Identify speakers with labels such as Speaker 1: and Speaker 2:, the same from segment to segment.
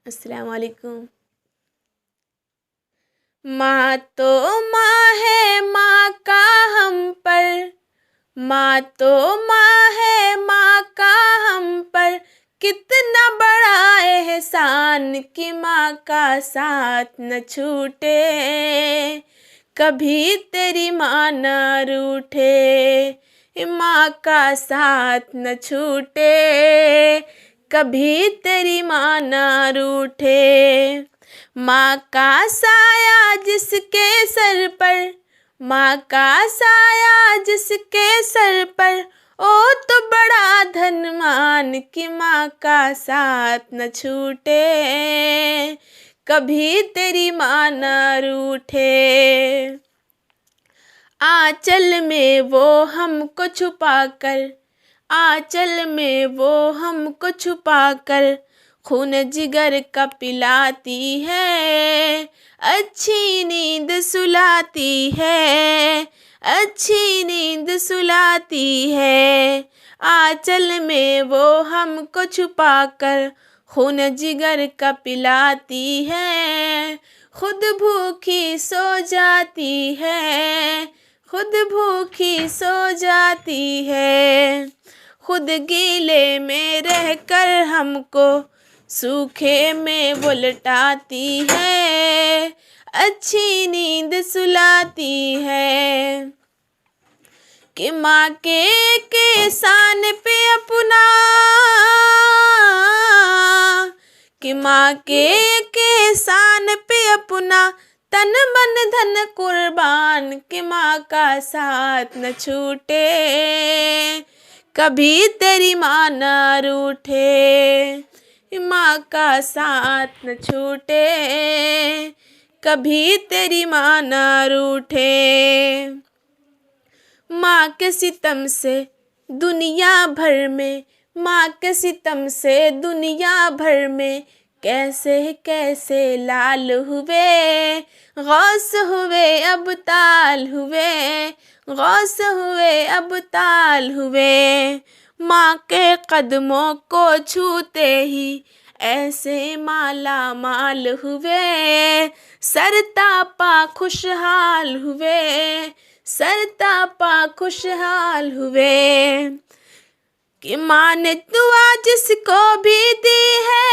Speaker 1: अस्सलाम वालेकुम। माँ तो माँ है, माँ का हम पर, माँ तो माँ है, माँ का हम पर कितना बड़ा एहसान कि माँ का साथ न छूटे, कभी तेरी माँ न रूठे। माँ का साथ न छूटे, कभी तेरी माँ न रूठे। माँ का साया जिसके सर पर, माँ का साया जिसके सर पर, ओ तो बड़ा धनवान कि माँ का साथ न छूटे, कभी तेरी माँ न रूठे। आंचल में वो हमको छुपाकर, आंचल में वो हमको छुपाकर खून जिगर का पिलाती है, अच्छी नींद सुलाती है, अच्छी नींद सुलाती है। आंचल में वो हमको छुपाकर खून जिगर का पिलाती है, खुद भूखी सो जाती है, खुद भूखी सो जाती है। खुद गीले में रहकर हमको सूखे में वो लटाती है, अच्छी नींद सुलाती है। कि माँ के एहसान पे अपना, कि माँ के एहसान पे अपना तन मन धन कुर्बान, कि माँ का साथ न छूटे, कभी तेरी माँ न रूठे। माँ का साथ न छूटे, कभी तेरी माँ न रूठे। माँ के सितम से दुनिया भर में, माँ के सितम से दुनिया भर में कैसे कैसे लाल हुए, गौस हुए अब ताल हुए, गौस हुए अब ताल हुए। माँ के कदमों को छूते ही ऐसे माला माल हुए, सरतापा खुशहाल हुए, सरतापा खुशहाल हुए। कि माँ ने दुआ जिसको भी दी है,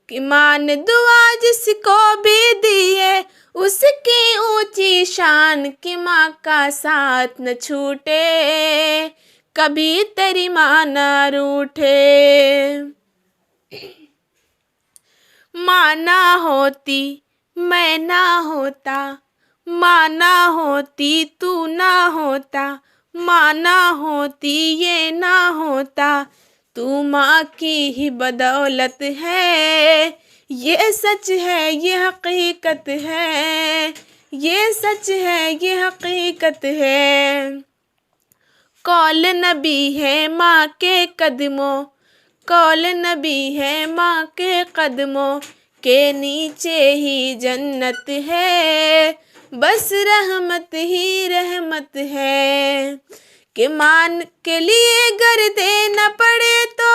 Speaker 1: कि माँ ने दुआ जिसको भी दी है, उसकी ऊंची शान, कि माँ का साथ न छूटे, कभी तेरी माँ न रूठे। माँ ना होती मैं ना होता, माँ ना होती तू ना होता, माँ ना होती ये ना होता, तू माँ की ही बदौलत है। ये सच है ये हकीकत है, ये सच है ये हकीकत है। कौल नबी है माँ के कदमों, कौल नबी है माँ के कदमों के नीचे ही जन्नत है, बस रहमत ही रहमत है। कि मान के लिए घर देना पड़े तो,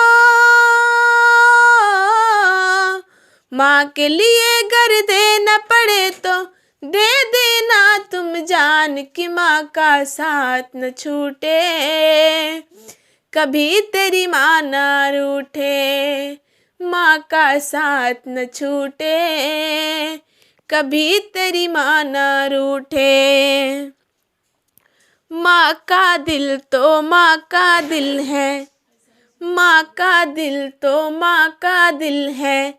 Speaker 1: माँ के लिए घर देना पड़े तो दे देना तुम जान, कि माँ का साथ न छूटे, कभी तेरी माँ न रूठे। माँ का साथ न छूटे, कभी तेरी माँ न रूठे। माँ का दिल तो माँ का दिल है, माँ का दिल तो माँ का दिल है,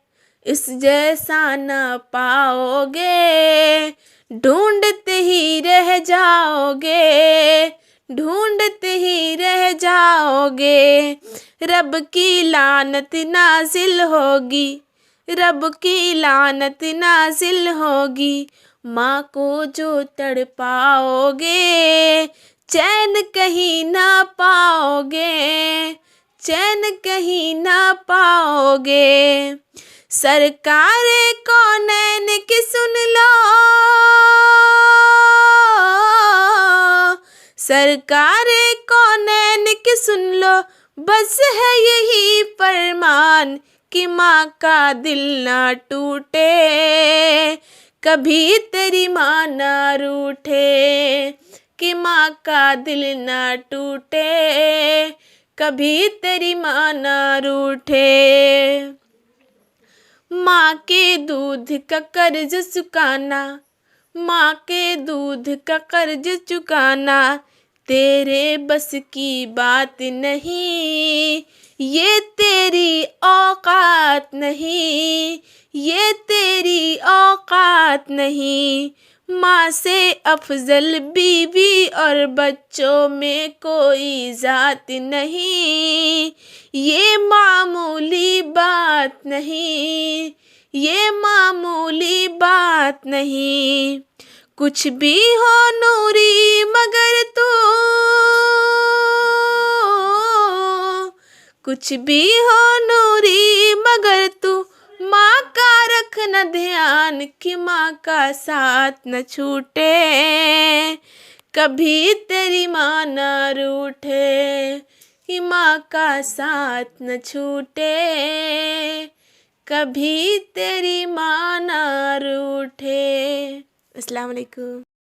Speaker 1: इस जैसा न पाओगे, ढूंढते ही रह जाओगे, ढूंढते ही रह जाओगे। रब की लानत नाजिल होगी, रब की लानत नाजिल होगी, माँ को जो तड़पाओगे, चैन कहीं ना पाओगे, चैन कहीं ना पाओगे। सरकारे कौनैन की सुन लो, सरकारे कौनैन की सुन लो, बस है यही फरमान। जान कि माँ का दिल ना टूटे, कभी तेरी माँ ना रूठे, कि माँ का दिल ना टूटे, कभी तेरी माँ ना रूठे। माँ के दूध का कर्ज चुकाना, माँ के दूध का कर्ज चुकाना तेरे बस की बात नहीं, ये तेरी औकात नहीं, ये तेरी औकात नहीं। माँ से अफजल बीवी और बच्चों में कोई जात नहीं, ये मामूली बात नहीं, ये मामूली बात नहीं। कुछ भी हो नूरी मगर तू, कुछ भी हो नूरी मगर तू माँ का रखना ध्यान कि माँ का साथ न छूटे, कभी तेरी माँ न रूठे, कि माँ का साथ न छूटे, कभी तेरी माँ न रूठे। अस्सलाम वालेकुम।